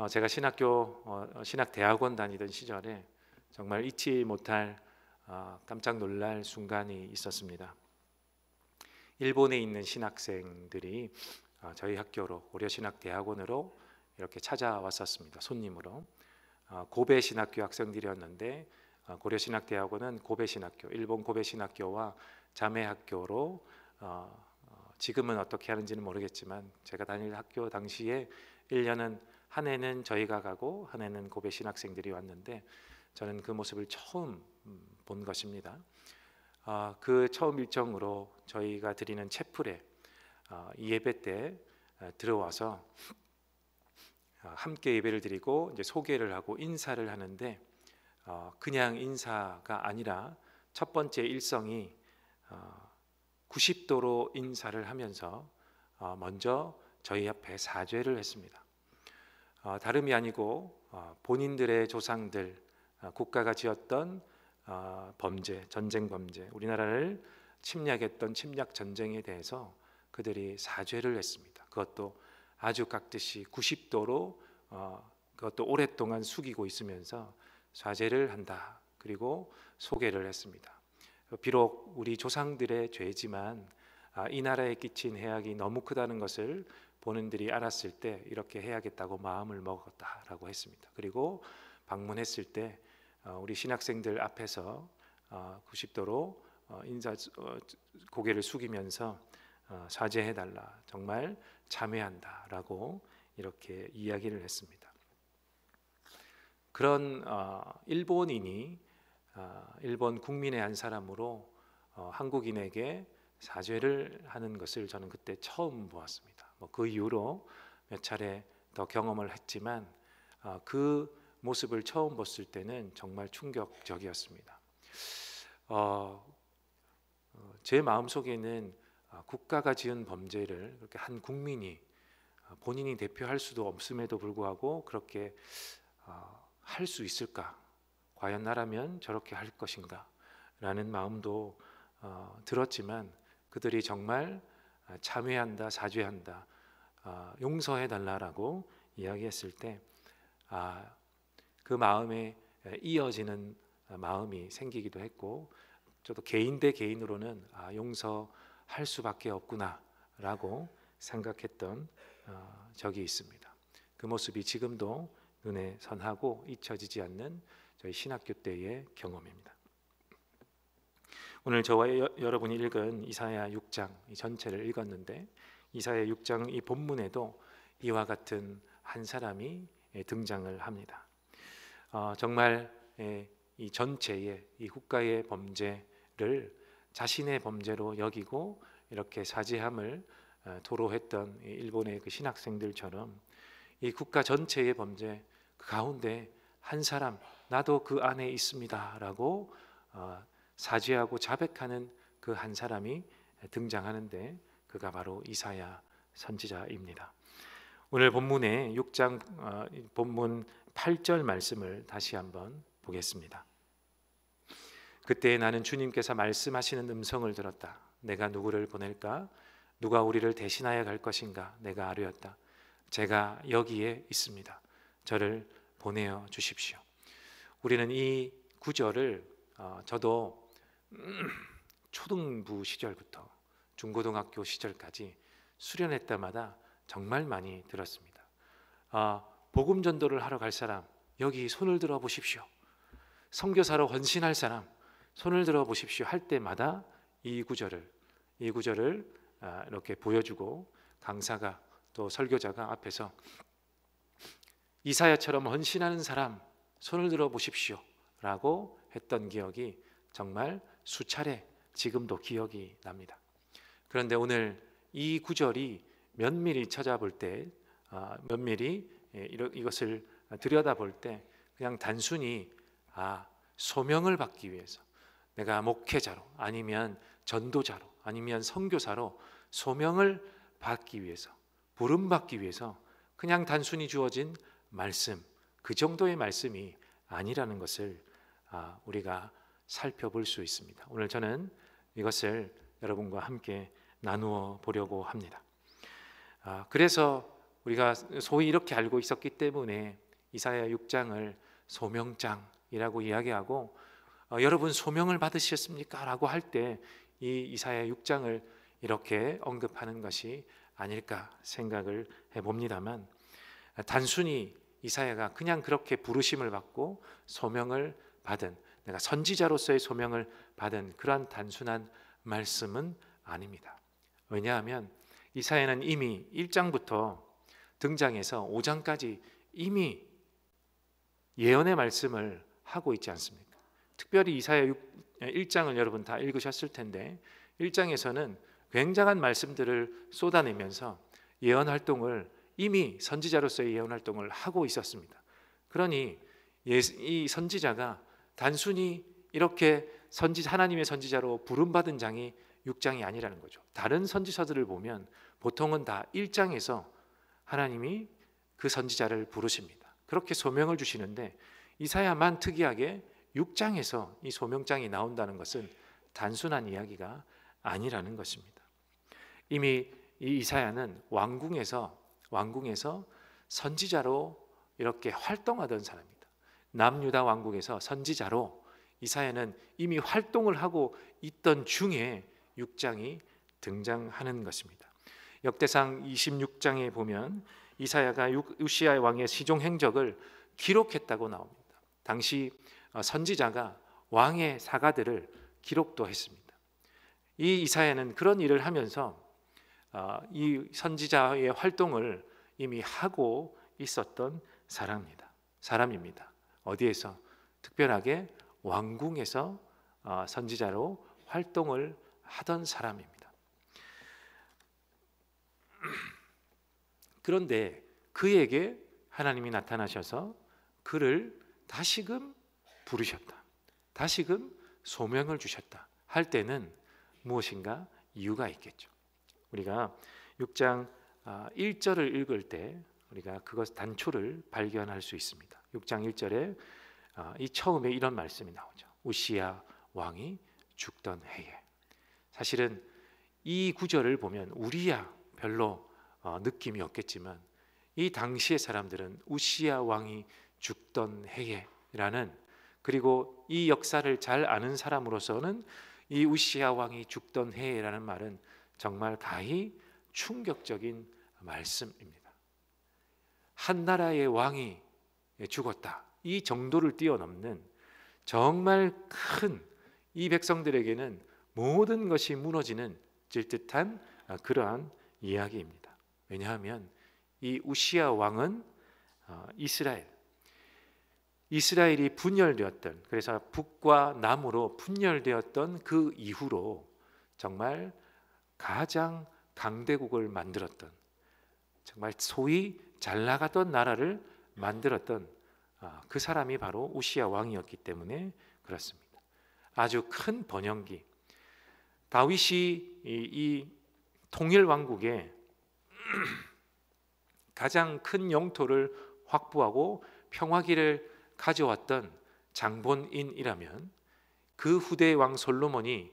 제가 신학대학원 다니던 시절에 정말 잊지 못할 깜짝 놀랄 순간이 있었습니다. 일본에 있는 신학생들이 저희 학교로 고려신학대학원으로 이렇게 찾아왔었습니다. 손님으로. 고베 신학교 학생들이었는데 고려신학대학원은 고베신학교, 일본 고베신학교와 자매학교로 지금은 어떻게 하는지는 모르겠지만 제가 다닐 학교 당시에 1년은 한 해는 저희가 가고 한 해는 고베 신학생들이 왔는데 저는 그 모습을 처음 본 것입니다. 그 처음 일정으로 저희가 드리는 채플에 이 예배 때 들어와서 함께 예배를 드리고 이제 소개를 하고 인사를 하는데 그냥 인사가 아니라 첫 번째 일성이 90도로 인사를 하면서 먼저 저희 앞에 사죄를 했습니다. 다름이 아니고 본인들의 조상들, 국가가 지었던 범죄, 전쟁 범죄, 우리나라를 침략했던 침략 전쟁에 대해서 그들이 사죄를 했습니다. 그것도 아주 깍듯이 90도로 그것도 오랫동안 숙이고 있으면서 사죄를 한다. 그리고 소개를 했습니다. 비록 우리 조상들의 죄지만 이 나라에 끼친 해악이 너무 크다는 것을 본인들이 알았을 때 이렇게 해야겠다고 마음을 먹었다라고 했습니다. 그리고 방문했을 때 우리 신학생들 앞에서 90도로 고개를 숙이면서 사죄해달라, 정말 참회한다라고 이렇게 이야기를 했습니다. 그런 일본인이 일본 국민의 한 사람으로 한국인에게 사죄를 하는 것을 저는 그때 처음 보았습니다. 그 이후로 몇 차례 더 경험을 했지만 그 모습을 처음 봤을 때는 정말 충격적이었습니다. 제 마음속에는 국가가 지은 범죄를 그렇게 한 국민이 본인이 대표할 수도 없음에도 불구하고 그렇게 할 수 있을까? 과연 나라면 저렇게 할 것인가? 라는 마음도 들었지만 그들이 정말 참회한다, 사죄한다, 용서해달라고 이야기했을 때 그 마음에 이어지는 마음이 생기기도 했고 저도 개인 대 개인으로는 용서할 수밖에 없구나라고 생각했던 적이 있습니다. 그 모습이 지금도 눈에 선하고 잊혀지지 않는 저희 신학교 때의 경험입니다. 오늘 저와 여러분이 읽은 이사야 6장 이 전체를 읽었는데 이사야 6장 이 본문에도 이와 같은 한 사람이 등장을 합니다. 정말 이 전체의 이 국가의 범죄를 자신의 범죄로 여기고 이렇게 사죄함을 토로했던 일본의 그 신학생들처럼 이 국가 전체의 범죄 그 가운데 한 사람 나도 그 안에 있습니다라고 사죄하고 자백하는 그 한 사람이 등장하는데 그가 바로 이사야 선지자입니다. 오늘 본문의 6장 본문 8절 말씀을 다시 한번 보겠습니다. 그때 나는 주님께서 말씀하시는 음성을 들었다. 내가 누구를 보낼까? 누가 우리를 대신하여 갈 것인가? 내가 아뢰었다. 제가 여기에 있습니다. 저를 보내어 주십시오. 우리는 이 구절을 저도 초등부 시절부터 중고등학교 시절까지 수련회 때마다 정말 많이 들었습니다. 복음 전도를 하러 갈 사람 여기 손을 들어 보십시오. 선교사로 헌신할 사람 손을 들어 보십시오 할 때마다 이 구절을 이렇게 보여주고 강사가 또 설교자가 앞에서 이사야처럼 헌신하는 사람 손을 들어 보십시오 라고 했던 기억이 정말 수차례 지금도 기억이 납니다. 그런데 오늘 이 구절이 면밀히 찾아볼 때 면밀히 이것을 들여다볼 때 그냥 단순히 소명을 받기 위해서 내가 목회자로 아니면 전도자로 아니면 선교사로 소명을 받기 위해서 부름받기 위해서 그냥 단순히 주어진 말씀 그 정도의 말씀이 아니라는 것을 우리가 살펴볼 수 있습니다. 오늘 저는 이것을 여러분과 함께 나누어 보려고 합니다. 그래서 우리가 소위 이렇게 알고 있었기 때문에 이사야 6장을 소명장이라고 이야기하고 여러분 소명을 받으셨습니까? 라고 할 때 이 이사야 6장을 이렇게 언급하는 것이 아닐까 생각을 해봅니다만, 단순히 이사야가 그냥 그렇게 부르심을 받고 소명을 받은, 내가 선지자로서의 소명을 받은 그런 단순한 말씀은 아닙니다. 왜냐하면 이사야는 이미 1장부터 등장해서 5장까지 이미 예언의 말씀을 하고 있지 않습니까? 특별히 이사야 1장을 여러분 다 읽으셨을 텐데 1장에서는 굉장한 말씀들을 쏟아내면서 예언 활동을, 이미 선지자로서의 예언 활동을 하고 있었습니다. 그러니 이 선지자가 단순히 이렇게 하나님의 선지자로 부름받은 장이 6장이 아니라는 거죠. 다른 선지서들을 보면 보통은 다 1장에서 하나님이 그 선지자를 부르십니다. 그렇게 소명을 주시는데 이사야만 특이하게 6장에서 이 소명장이 나온다는 것은 단순한 이야기가 아니라는 것입니다. 이미 이 이사야는 왕궁에서 선지자로 이렇게 활동하던 사람입니다. 남유다 왕국에서 선지자로 이사야는 이미 활동을 하고 있던 중에 6장이 등장하는 것입니다. 역대상 26장에 보면 이사야가 우시야 왕의 시종 행적을 기록했다고 나옵니다. 당시 선지자가 왕의 사가들을 기록도 했습니다. 이 이사야는 그런 일을 하면서 이 선지자의 활동을 이미 하고 있었던 사람입니다. 어디에서? 특별하게 왕궁에서 선지자로 활동을 하던 사람입니다. 그런데 그에게 하나님이 나타나셔서 그를 다시금 부르셨다, 다시금 소명을 주셨다 할 때는 무엇인가 이유가 있겠죠. 우리가 6장 1절을 읽을 때 우리가 그것 단초를 발견할 수 있습니다. 6장 1절에 이 처음에 이런 말씀이 나오죠. 우시야 왕이 죽던 해에. 사실은 이 구절을 보면 우리야 별로 느낌이 없겠지만 이 당시의 사람들은 우시야 왕이 죽던 해에라는, 그리고 이 역사를 잘 아는 사람으로서는 이 우시야 왕이 죽던 해에라는 말은 정말 가히 충격적인 말씀입니다. 한 나라의 왕이 죽었다, 이 정도를 뛰어넘는 정말 큰, 이 백성들에게는 모든 것이 무너지는 듯한 그러한 이야기입니다. 왜냐하면 이 우시야 왕은 이스라엘이 분열되었던, 그래서 북과 남으로 분열되었던 그 이후로 정말 가장 강대국을 만들었던, 정말 소위 잘 나가던 나라를 만들었던 그 사람이 바로 우시야 왕이었기 때문에 그렇습니다. 아주 큰 번영기, 다윗이 이 통일 왕국에 가장 큰 영토를 확보하고 평화기를 가져왔던 장본인이라면 그 후대 왕 솔로몬이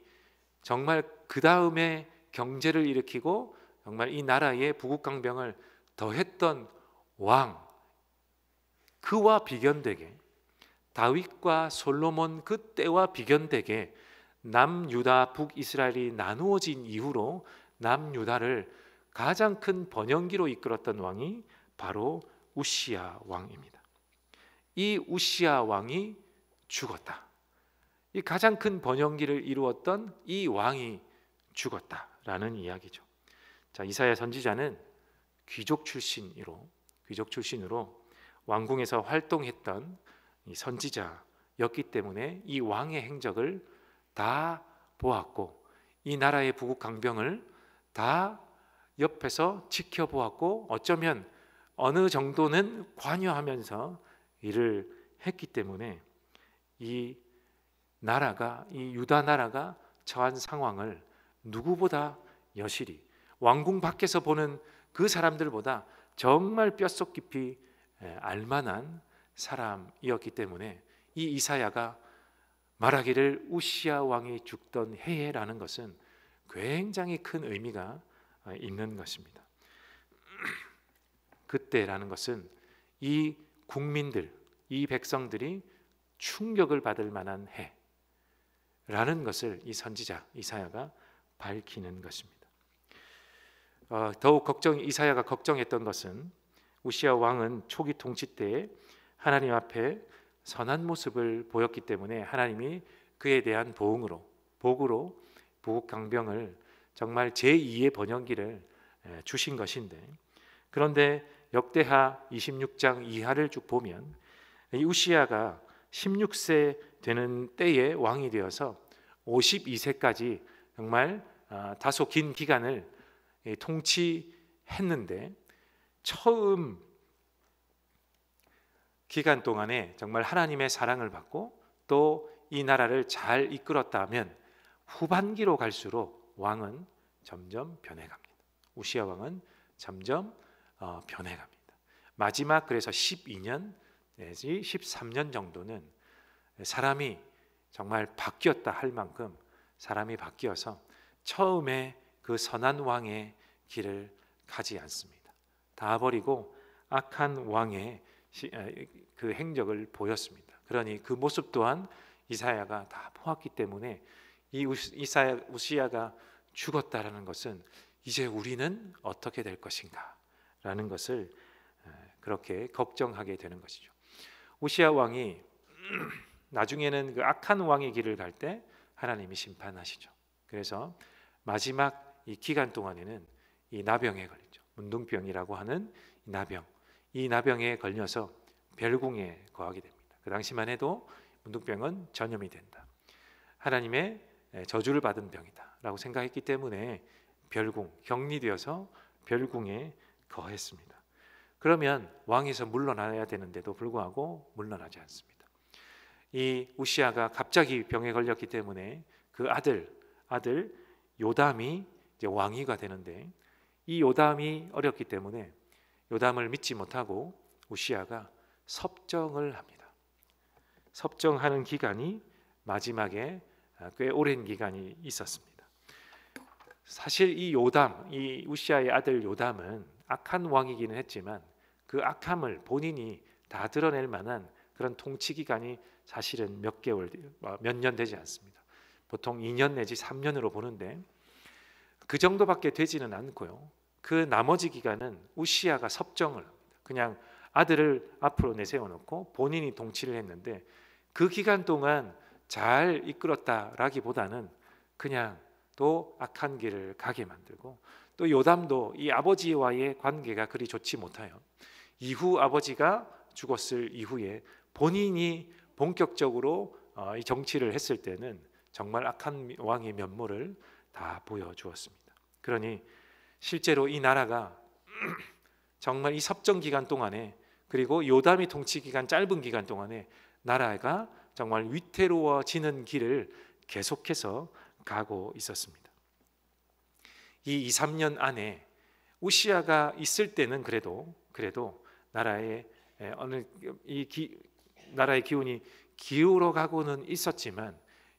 정말 그 다음에 경제를 일으키고 정말 이 나라의 부국강병을 더했던 왕, 그와 비견되게, 다윗과 솔로몬 그 때와 비견되게 남유다 북이스라엘이 나누어진 이후로 남유다를 가장 큰 번영기로 이끌었던 왕이 바로 우시야 왕입니다. 이 우시야 왕이 죽었다, 이 가장 큰 번영기를 이루었던 이 왕이 죽었다라는 이야기죠. 자, 이사야 선지자는 귀족 출신으로 왕궁에서 활동했던 이 선지자였기 때문에 이 왕의 행적을 다 보았고 이 나라의 부국 강병을 다 옆에서 지켜보았고 어쩌면 어느 정도는 관여하면서 일을 했기 때문에 이 유다 나라가 처한 상황을 누구보다 여실히, 왕궁 밖에서 보는 그 사람들보다 정말 뼛속 깊이 알만한 사람이었기 때문에 이 이사야가 말하기를 우시야 왕이 죽던 해에라는 것은 굉장히 큰 의미가 있는 것입니다. 그때라는 것은 이 국민들, 이 백성들이 충격을 받을 만한 해라는 것을 이 선지자 이사야가 밝히는 것입니다. 더욱 이사야가 걱정했던 것은 우시야 왕은 초기 통치 때에 하나님 앞에 선한 모습을 보였기 때문에 하나님이 그에 대한 복으로 부국강병을 정말 제2의 번영기를 주신 것인데, 그런데 역대하 26장 이하를 쭉 보면 이 우시야가 16세 되는 때에 왕이 되어서 52세까지 정말 다소 긴 기간을 통치했는데, 처음 기간 동안에 정말 하나님의 사랑을 받고 또 이 나라를 잘 이끌었다면 후반기로 갈수록 왕은 점점 변해갑니다. 우시야 왕은 점점 변해갑니다. 마지막 그래서 12년 내지 13년 정도는 사람이 정말 바뀌었다 할 만큼 사람이 바뀌어서 처음에 그 선한 왕의 길을 가지 않습니다. 다 버리고 악한 왕의 그 행적을 보였습니다. 그러니 그 모습 또한 이사야가 다 보았기 때문에 이 우시야가 죽었다라는 것은 이제 우리는 어떻게 될 것인가 라는 것을 그렇게 걱정하게 되는 것이죠. 우시야 왕이 나중에는 그 악한 왕의 길을 갈 때 하나님이 심판하시죠. 그래서 마지막 이 기간 동안에는 이 나병에 걸리죠. 문둥병이라고 하는 이 나병에 걸려서 별궁에 거하게 됩니다. 그 당시만 해도 문둥병은 전염이 된다, 하나님의 저주를 받은 병이다 라고 생각했기 때문에 격리되어서 별궁에 거했습니다. 그러면 왕에서 물러나야 되는데도 불구하고 물러나지 않습니다. 이 우시야가 갑자기 병에 걸렸기 때문에 그 아들 요담이 이제 왕위가 되는데, 이 요담이 어렸기 때문에 요담을 믿지 못하고 우시야가 섭정을 합니다. 섭정하는 기간이 마지막에 꽤 오랜 기간이 있었습니다. 사실 이 우시야의 아들 요담은 악한 왕이기는 했지만 그 악함을 본인이 다 드러낼 만한 그런 통치 기간이 사실은 몇 년 되지 않습니다. 보통 2년 내지 3년으로 보는데 그 정도밖에 되지는 않고요. 그 나머지 기간은 우시야가 섭정을 합니다. 그냥 아들을 앞으로 내세워놓고 본인이 통치를 했는데, 그 기간 동안 잘 이끌었다라기보다는 그냥 또 악한 길을 가게 만들고, 또 요담도 이 아버지와의 관계가 그리 좋지 못해요. 이후 아버지가 죽었을 이후에 본인이 본격적으로 이 정치를 했을 때는 정말 악한 왕의 면모를 다 보여주었습니다. 그러니 실제로 이 나라가 정말 이 섭정 기간 동안에, 그리고 요담이 통치 기간 짧은 기간 동안에 나라가 정말 위태로워지는 길을 계속해서 가고 있었습니다. 이 2, 3년 안에 우시야가 있을 때는 그래도 나라의 나라의 기운이 기울어 가고는 있었지만,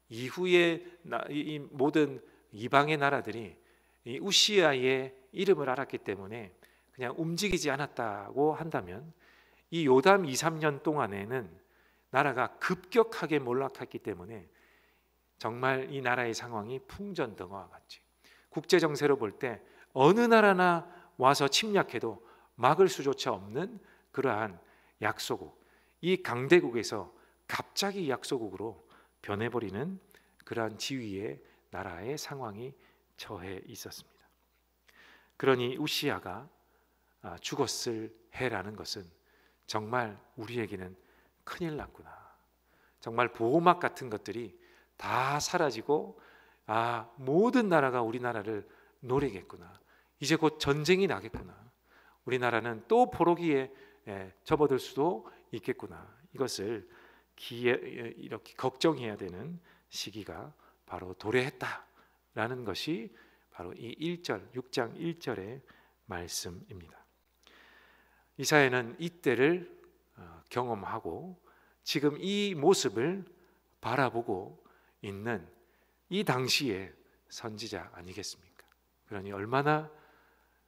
이후에 이 모든 이방의 나라들이 이 우시야의 이름을 알았기 때문에 그냥 움직이지 않았다고 한다면, 이 요담 2, 3년 동안에는 나라가 급격하게 몰락했기 때문에 정말 이 나라의 상황이 풍전등화와 같이, 국제 정세로 볼 때 어느 나라나 와서 침략해도 막을 수조차 없는 그러한 약소국, 이 강대국에서 갑자기 약소국으로 변해버리는 그러한 지위의 나라의 상황이 처해 있었습니다. 그러니 우시야가 죽었을 해라는 것은 정말 우리에게는 큰일 났구나, 정말 보호막 같은 것들이 다 사라지고 모든 나라가 우리나라를 노리겠구나, 이제 곧 전쟁이 나겠구나, 우리나라는 또 포로기에 접어들 수도 있겠구나, 이것을 이렇게 걱정해야 되는 시기가 바로 도래했다라는 것이 바로 이 6장 1절의 말씀입니다. 이사야는 이때를 경험하고 지금 이 모습을 바라보고 있는 이 당시의 선지자 아니겠습니까? 그러니 얼마나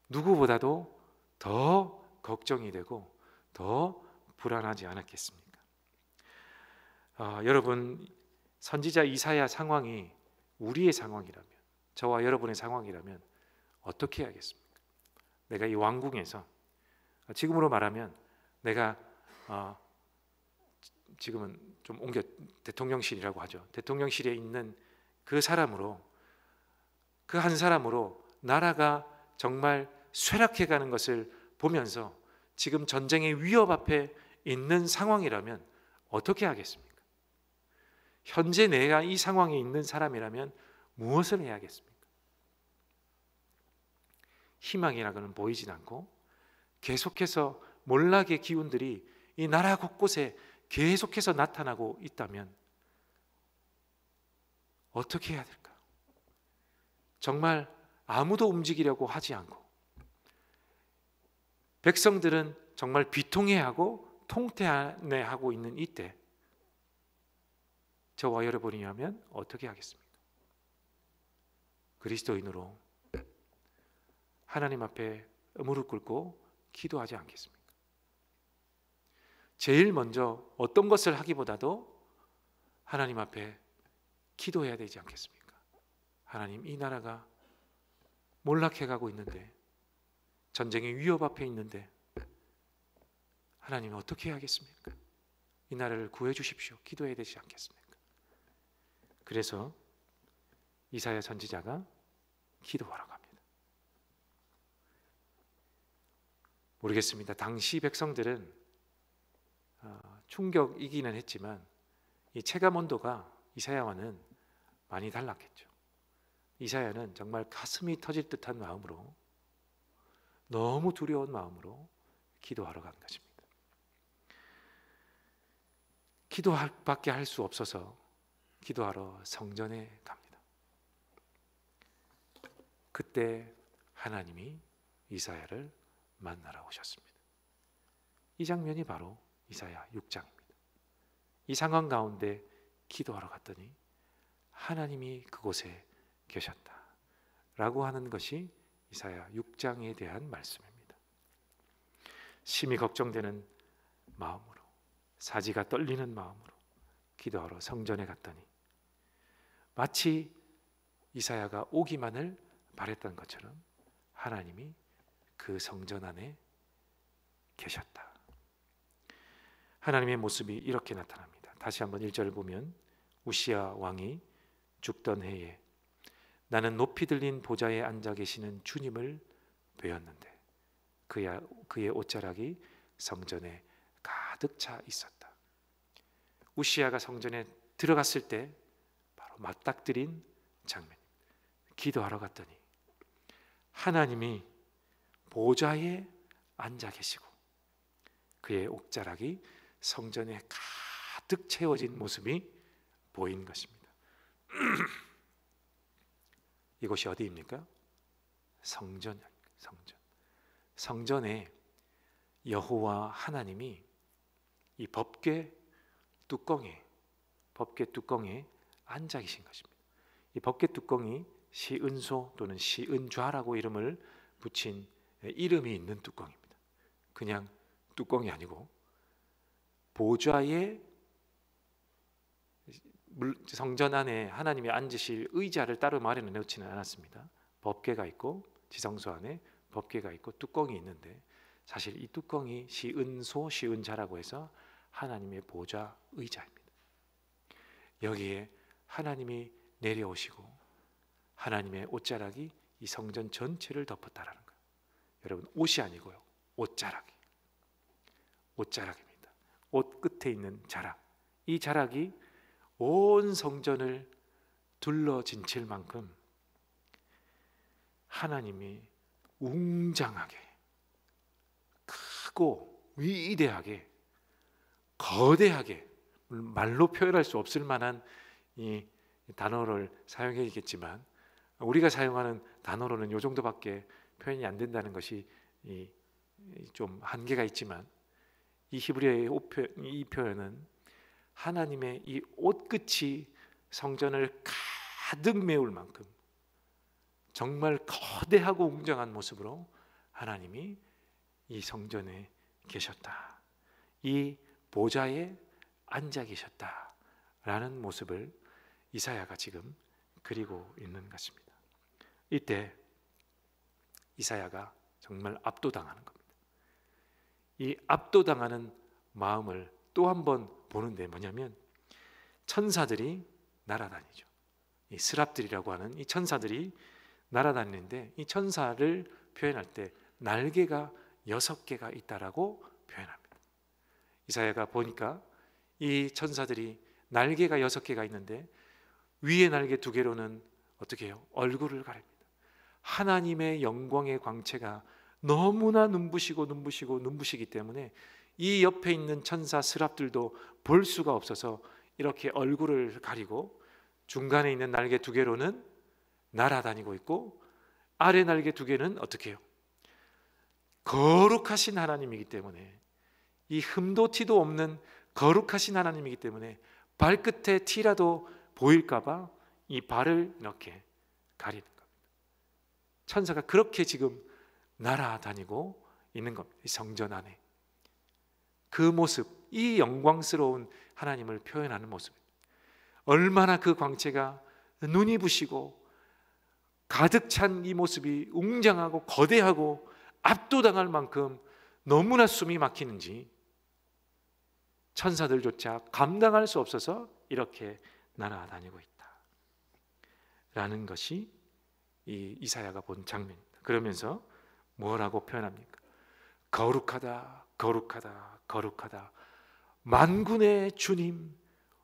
누구보다도 더 걱정이 되고 더 불안하지 않았겠습니까? 여러분, 선지자 이사야 상황이 우리의 상황이라면, 저와 여러분의 상황이라면 어떻게 해야겠습니까? 내가 이 왕궁에서, 지금으로 말하면 내가 지금은 좀 옮겨 대통령실이라고 하죠. 대통령실에 있는 그 사람으로, 그 한 사람으로 나라가 정말 쇠락해가는 것을 보면서 지금 전쟁의 위협 앞에 있는 상황이라면 어떻게 하겠습니까? 현재 내가 이 상황에 있는 사람이라면 무엇을 해야겠습니까? 희망이라고는 보이진 않고 계속해서 몰락의 기운들이 이 나라 곳곳에 계속해서 나타나고 있다면 어떻게 해야 될까요? 정말 아무도 움직이려고 하지 않고 백성들은 정말 비통해하고 통태하고 있는 이때 저와 여러분이라면 어떻게 하겠습니까? 그리스도인으로 하나님 앞에 무릎 꿇고 기도하지 않겠습니까? 제일 먼저 어떤 것을 하기보다도 하나님 앞에 기도해야 되지 않겠습니까? 하나님, 이 나라가 몰락해가고 있는데, 전쟁의 위협 앞에 있는데 하나님 어떻게 해야겠습니까? 이 나라를 구해 주십시오. 기도해야 되지 않겠습니까? 그래서 이사야 선지자가 기도하러 갑니다. 모르겠습니다. 당시 백성들은 충격이기는 했지만 이 체감 온도가 이사야와는 많이 달랐겠죠. 이사야는 정말 가슴이 터질 듯한 마음으로, 너무 두려운 마음으로 기도하러 간 것입니다. 기도할 밖에 할 수 없어서 기도하러 성전에 갑니다. 그때 하나님이 이사야를 만나러 오셨습니다. 이 장면이 바로 이사야 6장입니다. 이 상황 가운데 기도하러 갔더니 하나님이 그곳에 계셨다라고 하는 것이 이사야 6장에 대한 말씀입니다. 심히 걱정되는 마음으로, 사지가 떨리는 마음으로 기도하러 성전에 갔더니 마치 이사야가 오기만을 바랬던 것처럼 하나님이 그 성전 안에 계셨다. 하나님의 모습이 이렇게 나타납니다. 다시 한번 1절을 보면, 우시야 왕이 죽던 해에 나는 높이 들린 보좌에 앉아 계시는 주님을 뵈었는데 그의 옷자락이 성전에 가득 차 있었다. 우시야가 성전에 들어갔을 때 바로 맞닥뜨린 장면. 기도하러 갔더니 하나님이 보좌에 앉아 계시고 그의 옷자락이 성전에 가득 채워진 모습이 보인 것입니다. 이곳이 어디입니까? 성전입니다. 성전에 여호와 하나님이 이 법궤 뚜껑에 앉아 계신 것입니다. 이 법궤 뚜껑이 시은소 또는 시은좌라고 이름을 붙인 이름이 있는 뚜껑입니다. 그냥 뚜껑이 아니고 보좌에, 성전 안에 하나님이 앉으실 의자를 따로 마련해 놓지는 않았습니다. 법궤가 있고 지성소 안에 법궤가 있고 뚜껑이 있는데, 사실 이 뚜껑이 시은소 시은좌라고 해서 하나님의 보좌 의자입니다. 여기에 하나님이 내려오시고 하나님의 옷자락이 이 성전 전체를 덮었다라는 거예요. 여러분, 옷이 아니고요, 옷자락입니다. 옷 끝에 있는 자락, 이 자락이 온 성전을 둘러진칠 만큼 하나님이 웅장하게, 크고 위대하게, 거대하게, 말로 표현할 수 없을 만한 이 단어를 사용해야겠지만 우리가 사용하는 단어로는 이 정도밖에 표현이 안 된다는 것이 좀 한계가 있지만, 이 히브리어의 이 표현은 하나님의 이 옷끝이 성전을 가득 메울 만큼 정말 거대하고 웅장한 모습으로 하나님이 이 성전에 계셨다. 이 보좌에 앉아 계셨다라는 모습을 이사야가 지금 그리고 있는 것입니다. 이때 이사야가 정말 압도당하는 겁니다. 이 압도당하는 마음을 또 한 번 보는데 뭐냐면 천사들이 날아다니죠. 이 스랍들이라고 하는 이 천사들이 날아다니는데 이 천사를 표현할 때 날개가 6개가 있다라고 표현합니다. 이사야가 보니까 이 천사들이 날개가 6개가 있는데 위에 날개 2개로는 어떻게 해요? 얼굴을 가립니다. 하나님의 영광의 광채가 너무나 눈부시기 때문에 이 옆에 있는 천사 스랍들도 볼 수가 없어서 이렇게 얼굴을 가리고 중간에 있는 날개 2개로는 날아다니고 있고 아래 날개 2개는 어떻게 해요? 거룩하신 하나님이기 때문에 이 흠도 티도 없는 거룩하신 하나님이기 때문에 발끝에 티라도 보일까 봐 이 발을 이렇게 가리는 겁니다. 천사가 그렇게 지금 날아다니고 있는 겁니다. 이 성전 안에 그 모습, 이 영광스러운 하나님을 표현하는 모습입니다. 얼마나 그 광채가 눈이 부시고 가득 찬 이 모습이 웅장하고 거대하고 압도당할 만큼 너무나 숨이 막히는지 천사들조차 감당할 수 없어서 이렇게 날아다니고 있다 라는 것이 이 이사야가 본 장면입니다. 그러면서 뭐라고 표현합니까? 거룩하다, 거룩하다, 거룩하다. 만군의 주님,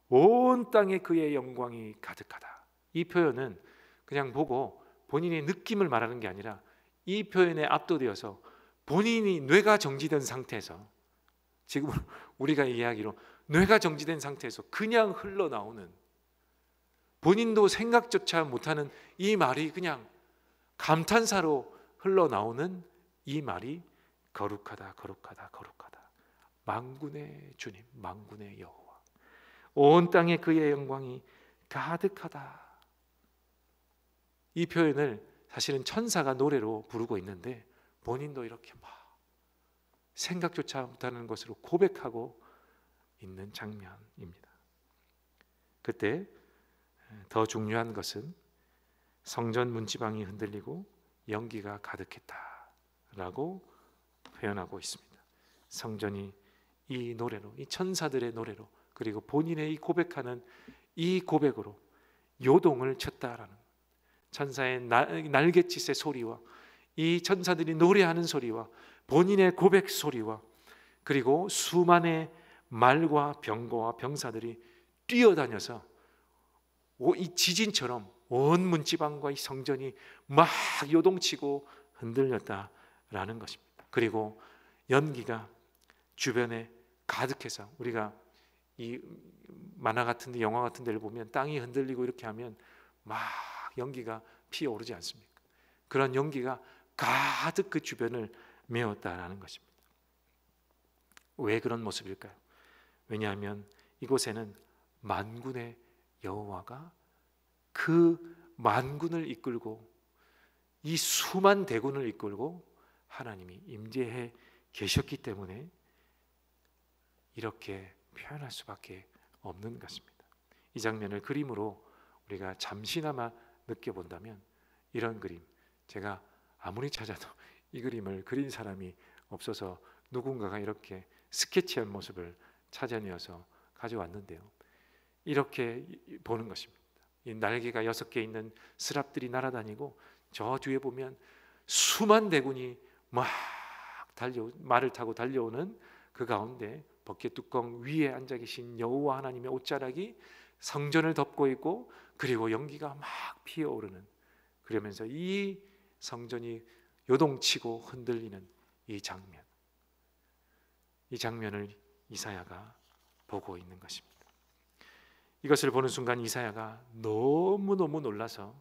온 땅에 그의 영광이 가득하다. 이 표현은 그냥 보고 본인의 느낌을 말하는 게 아니라 이 표현에 압도되어서 본인이 뇌가 정지된 상태에서, 지금 우리가 이야기로 뇌가 정지된 상태에서 그냥 흘러나오는, 본인도 생각조차 못하는 이 말이 그냥 감탄사로 흘러나오는 이 말이 거룩하다, 거룩하다, 거룩하다. 만군의 주님, 만군의 여호와, 온 땅에 그의 영광이 가득하다. 이 표현을 사실은 천사가 노래로 부르고 있는데 본인도 이렇게 막 생각조차 못하는 것으로 고백하고 있는 장면입니다. 그때 더 중요한 것은 성전 문지방이 흔들리고 연기가 가득했다라고 표현하고 있습니다. 성전이 이 노래로, 이 천사들의 노래로, 그리고 본인의 이 고백하는 이 고백으로 요동을 쳤다라는, 천사의 날갯짓의 소리와 이 천사들이 노래하는 소리와 본인의 고백 소리와 그리고 수만의 말과 병거와 병사들이 뛰어다녀서 이 지진처럼 온 문지방과 이 성전이 막 요동치고 흔들렸다라는 것입니다. 그리고 연기가 주변에 가득해서, 우리가 이 만화 같은 데, 영화 같은 데를 보면 땅이 흔들리고 이렇게 하면 막 연기가 피어오르지 않습니까? 그런 연기가 가득 그 주변을 메웠다라는 것입니다. 왜 그런 모습일까요? 왜냐하면 이곳에는 만군의 여호와가 그 만군을 이끌고 이 수만 대군을 이끌고 하나님이 임재해 계셨기 때문에 이렇게 표현할 수밖에 없는 것입니다. 이 장면을 그림으로 우리가 잠시나마 느껴본다면, 이런 그림, 제가 아무리 찾아도 이 그림을 그린 사람이 없어서 누군가가 이렇게 스케치한 모습을 찾아내어서 가져왔는데요, 이렇게 보는 것입니다. 이 날개가 6개 있는 스랍들이 날아다니고 저 뒤에 보면 수만 대군이 막 말을 타고 달려오는 그 가운데 법궤 뚜껑 위에 앉아 계신 여호와 하나님의 옷자락이 성전을 덮고 있고, 그리고 연기가 막 피어오르는, 그러면서 이 성전이 요동치고 흔들리는 이 장면, 이 장면을 이사야가 보고 있는 것입니다. 이것을 보는 순간 이사야가 너무너무 놀라서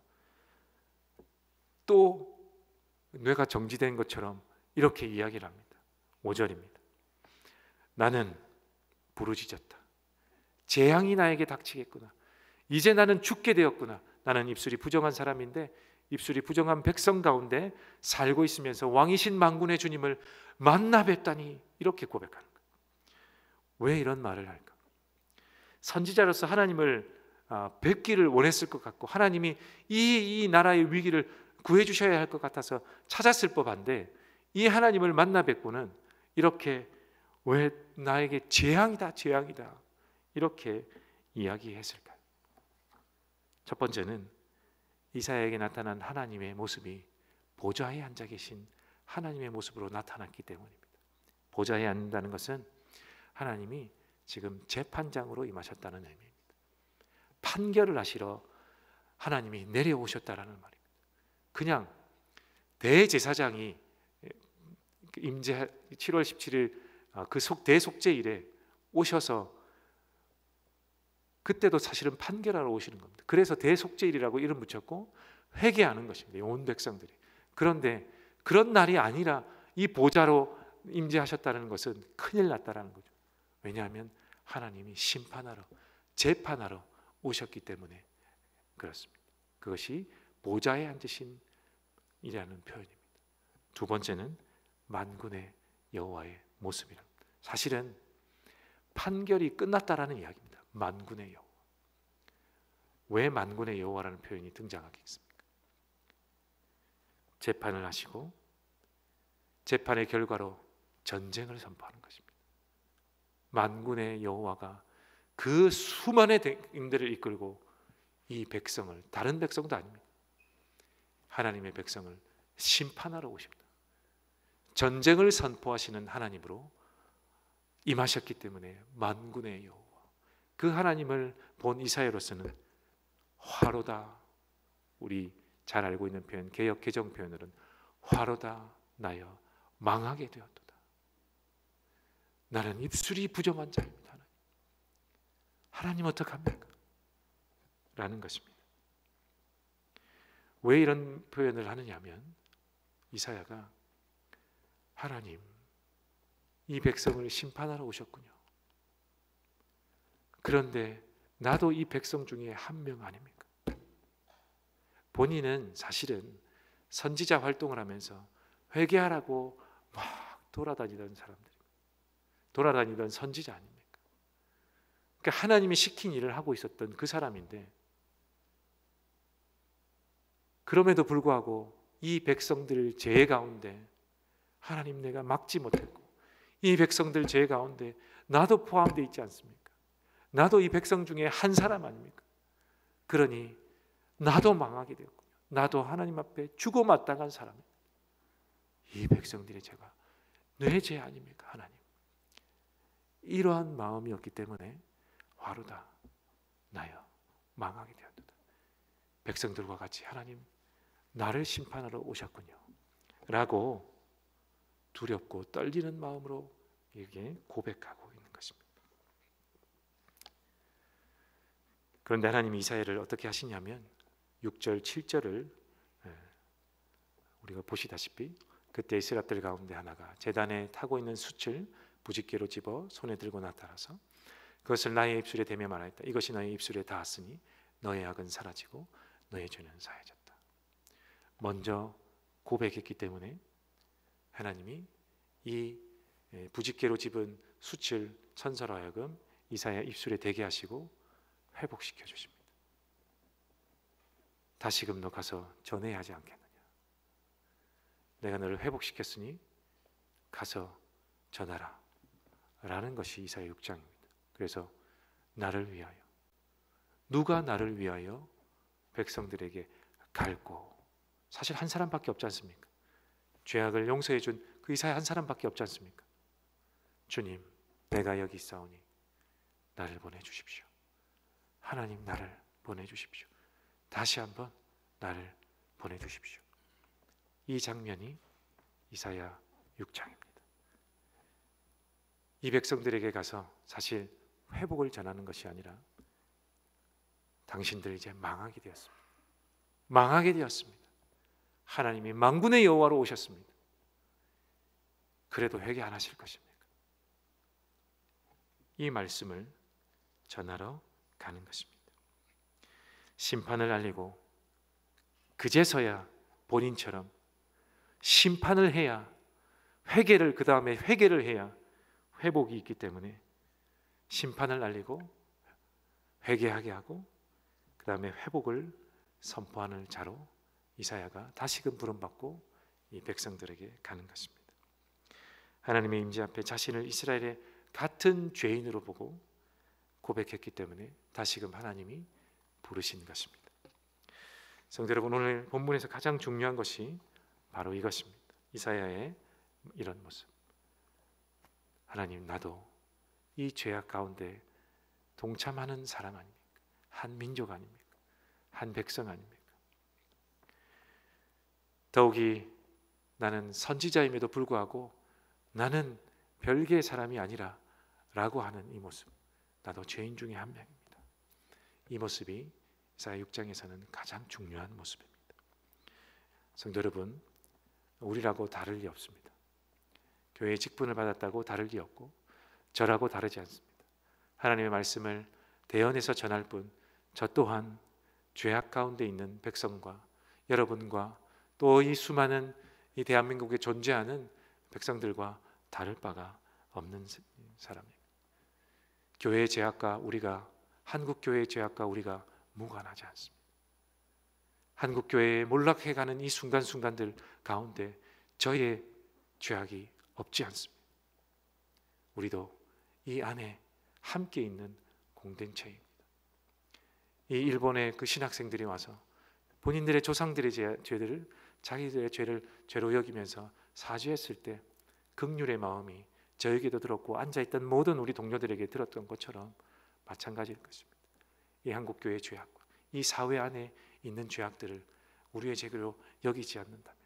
또 뇌가 정지된 것처럼 이렇게 이야기를 합니다. 5절입니다. 나는 부르짖었다. 재앙이 나에게 닥치겠구나. 이제 나는 죽게 되었구나. 나는 입술이 부정한 사람인데 입술이 부정한 백성 가운데 살고 있으면서 왕이신 만군의 주님을 만나 뵙다니, 이렇게 고백하는 거예요. 왜 이런 말을 할까? 선지자로서 하나님을 뵙기를 원했을 것 같고, 하나님이 이 나라의 위기를 구해 주셔야 할 것 같아서 찾았을 법한데, 이 하나님을 만나 뵙고는 이렇게 왜 나에게 재앙이다 재앙이다 이렇게 이야기했을까요? 첫 번째는 이사야에게 나타난 하나님의 모습이 보좌에 앉아 계신 하나님의 모습으로 나타났기 때문입니다. 보좌에 앉는다는 것은 하나님이 지금 재판장으로 임하셨다는 의미입니다. 판결을 하시러 하나님이 내려오셨다라는 말입니다. 그냥 대제사장이 임재 7월 17일 그 대속죄일에 오셔서, 그때도 사실은 판결하러 오시는 겁니다. 그래서 대속죄일이라고 이름 붙였고 회개하는 것입니다, 온 백성들이. 그런데 그런 날이 아니라 이 보좌로 임재하셨다는 것은 큰일 났다라는 거죠. 왜냐하면 하나님이 심판하러, 재판하러 오셨기 때문에 그렇습니다. 그것이 보좌에 앉으신 이라는 표현입니다. 두 번째는 만군의 여호와의 모습이랍니다. 사실은 판결이 끝났다라는 이야기입니다. 만군의 여호와. 왜 만군의 여호와라는 표현이 등장하겠습니까? 재판을 하시고 재판의 결과로 전쟁을 선포하는 것입니다. 만군의 여호와가 그 수많은 백성들을 이끌고 이 백성을, 다른 백성도 아닙니다, 하나님의 백성을 심판하러 오십니다. 전쟁을 선포하시는 하나님으로 임하셨기 때문에 만군의 여호와, 그 하나님을 본 이사야로서는 화로다, 우리 잘 알고 있는 표현, 개역 개정 표현으로는 화로다 나여 망하게 되었도다. 나는 입술이 부정한 자입니다. 하나님 어떡합니까? 라는 것입니다. 왜 이런 표현을 하느냐 하면, 이사야가 하나님, 이 백성을 심판하러 오셨군요. 그런데 나도 이 백성 중에 한 명 아닙니까? 본인은 사실은 선지자 활동을 하면서 회개하라고 막 돌아다니던 사람들입니다. 돌아다니던 선지자 아닙니까? 그러니까 하나님이 시킨 일을 하고 있었던 그 사람인데, 그럼에도 불구하고 이 백성들 죄 가운데 하나님, 내가 막지 못했고 이 백성들 죄 가운데 나도 포함되어 있지 않습니까? 나도 이 백성 중에 한 사람 아닙니까? 그러니 나도 망하게 되었군요. 나도 하나님 앞에 죽어 마땅한 사람입니다. 이 백성들의 죄가 내 죄 아닙니까? 하나님, 이러한 마음이었기 때문에 화로다 나여 망하게 되었다. 백성들과 같이 하나님, 나를 심판하러 오셨군요 라고 두렵고 떨리는 마음으로 이게 고백하고 있는 것입니다. 그런데 하나님이 이사야를 어떻게 하시냐면 6절 7절을 우리가 보시다시피, 그때 이스라엘들 가운데 하나가 제단에 타고 있는 숯을 부짓개로 집어 손에 들고 나타나서 그것을 나의 입술에 대며 말하였다. 이것이 너의 입술에 닿았으니 너의 악은 사라지고 너의 죄는 사해졌다. 먼저 고백했기 때문에 하나님이 이 부짓개로 집은 숯을 천사로 하여금 이사야 입술에 대게 하시고 회복시켜 주십니다. 다시금 너 가서 전해야 하지 않겠느냐? 내가 너를 회복시켰으니 가서 전하라 라는 것이 이사야 6장입니다. 그래서 나를 위하여, 누가 나를 위하여 백성들에게 갈고, 사실 한 사람밖에 없지 않습니까? 죄악을 용서해 준 그 이사야 한 사람밖에 없지 않습니까? 주님, 내가 여기 있사오니 나를 보내주십시오. 하나님, 나를 보내주십시오. 다시 한번 나를 보내주십시오. 이 장면이 이사야 6장입니다. 이 백성들에게 가서 사실 회복을 전하는 것이 아니라 당신들 이제 망하게 되었습니다. 망하게 되었습니다. 하나님이 만군의 여호와로 오셨습니다. 그래도 회개 안 하실 것입니까? 이 말씀을 전하러 가는 것입니다. 심판을 알리고 그제서야 본인처럼 심판을 해야, 회개를, 그 다음에 회개를 해야 회복이 있기 때문에 심판을 날리고 회개하게 하고 그 다음에 회복을 선포하는 자로 이사야가 다시금 부름받고 이 백성들에게 가는 것입니다. 하나님의 임재 앞에 자신을 이스라엘의 같은 죄인으로 보고 고백했기 때문에 다시금 하나님이 부르신 것입니다. 성도 여러분, 오늘 본문에서 가장 중요한 것이 바로 이것입니다. 이사야의 이런 모습. 하나님, 나도 이 죄악 가운데 동참하는 사람 아닙니까? 한 민족 아닙니까? 한 백성 아닙니까? 더욱이 나는 선지자임에도 불구하고 나는 별개의 사람이 아니라 라고 하는 이 모습, 나도 죄인 중에 한 명입니다. 이 모습이 이사야 6장에서는 가장 중요한 모습입니다. 성도 여러분, 우리라고 다를 리 없습니다. 교회의 직분을 받았다고 다를 리 없고 저라고 다르지 않습니다. 하나님의 말씀을 대언해서 전할 뿐 저 또한 죄악 가운데 있는 백성과 여러분과 또 이 수많은 이 대한민국에 존재하는 백성들과 다를 바가 없는 사람입니다. 교회의 죄악과 우리가, 한국 교회의 죄악과 우리가 무관하지 않습니다. 한국 교회에 몰락해가는 이 순간순간들 가운데 저의 죄악이 없지 않습니다. 우리도 이 안에 함께 있는 공동체입니다. 이 일본의 그 신학생들이 와서 본인들의 조상들의 죄들을, 자기들의 죄를 죄로 여기면서 사죄했을 때 긍휼의 마음이 저에게도 들었고 앉아있던 모든 우리 동료들에게 들었던 것처럼 마찬가지일 것입니다. 이 한국교회의 죄악과 이 사회 안에 있는 죄악들을 우리의 죄로 여기지 않는다면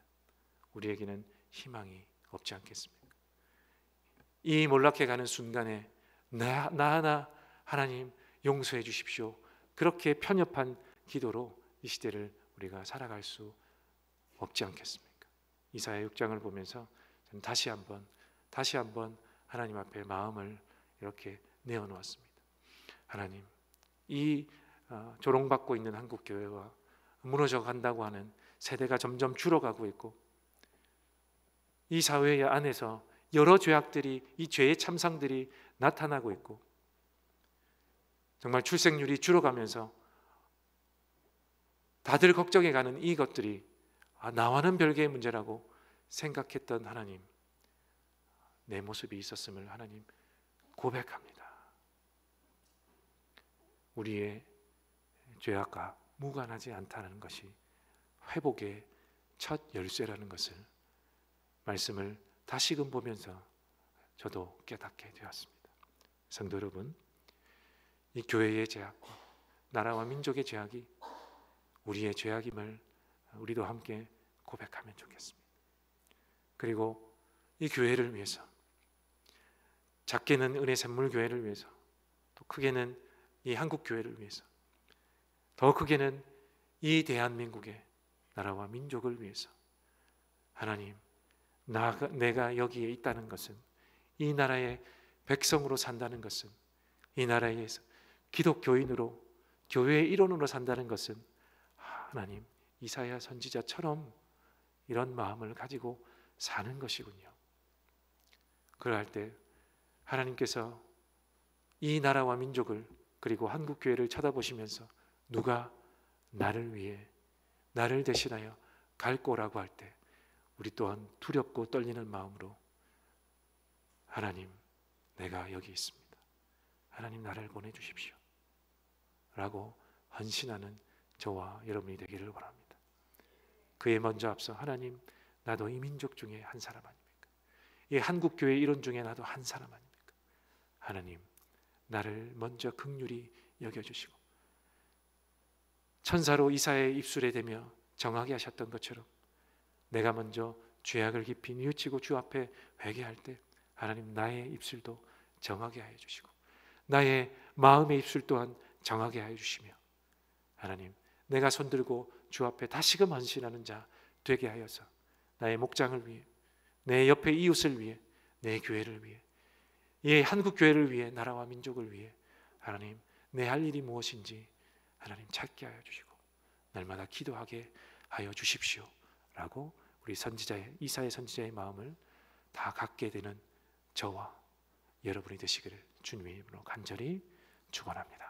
우리에게는 희망이 없지 않겠습니까? 이 몰락해가는 순간에 나 하나 하나님 용서해 주십시오, 그렇게 편협한 기도로 이 시대를 우리가 살아갈 수 없지 않겠습니까? 이사야 6장을 보면서 저는 다시 한번 하나님 앞에 마음을 이렇게 내어놓았습니다. 하나님, 이 조롱받고 있는 한국교회와 무너져 간다고 하는 세대가 점점 줄어가고 있고 이 사회 안에서 여러 죄악들이, 이 죄의 참상들이 나타나고 있고 정말 출생률이 줄어가면서 다들 걱정해가는 이것들이 나와는 별개의 문제라고 생각했던 하나님, 내 모습이 있었음을 하나님 고백합니다. 우리의 죄악과 무관하지 않다는 것이 회복의 첫 열쇠라는 것을, 말씀을 다시금 보면서 저도 깨닫게 되었습니다. 성도 여러분, 이 교회의 죄악과 나라와 민족의 죄악이 우리의 죄악임을 우리도 함께 고백하면 좋겠습니다. 그리고 이 교회를 위해서, 작게는 은혜샘물교회를 위해서, 또 크게는 이 한국교회를 위해서, 더 크게는 이 대한민국의 나라와 민족을 위해서 하나님, 내가 여기에 있다는 것은, 이 나라의 백성으로 산다는 것은, 이 나라에서 기독교인으로, 교회의 일원으로 산다는 것은 하나님, 이사야 선지자처럼 이런 마음을 가지고 사는 것이군요. 그럴 때 하나님께서 이 나라와 민족을, 그리고 한국교회를 쳐다보시면서 누가 나를 위해, 나를 대신하여 갈 거라고 할 때 우리 또한 두렵고 떨리는 마음으로 하나님, 내가 여기 있습니다, 하나님 나를 보내주십시오 라고 헌신하는 저와 여러분이 되기를 바랍니다. 그에 먼저 앞서 하나님, 나도 이 민족 중에 한 사람 아닙니까? 이 한국교회 일원 중에 나도 한 사람 아닙니까? 하나님, 나를 먼저 긍휼히 여겨주시고 천사로 이사야의 입술에 대며 정하게 하셨던 것처럼 내가 먼저 죄악을 깊이 뉘우치고 주 앞에 회개할 때 하나님, 나의 입술도 정하게 하여 주시고 나의 마음의 입술 또한 정하게 하여 주시며 하나님, 내가 손들고 주 앞에 다시금 헌신하는 자 되게 하여서 나의 목장을 위해, 내 옆에 이웃을 위해, 내 교회를 위해, 이 한국교회를 위해, 나라와 민족을 위해 하나님, 내 할 일이 무엇인지 하나님 찾게 하여 주시고 날마다 기도하게 하여 주십시오라고 우리 선지자의 이사야 선지자의 마음을 다 갖게 되는 저와 여러분이 되시기를 주님의 이름으로 간절히 축원합니다.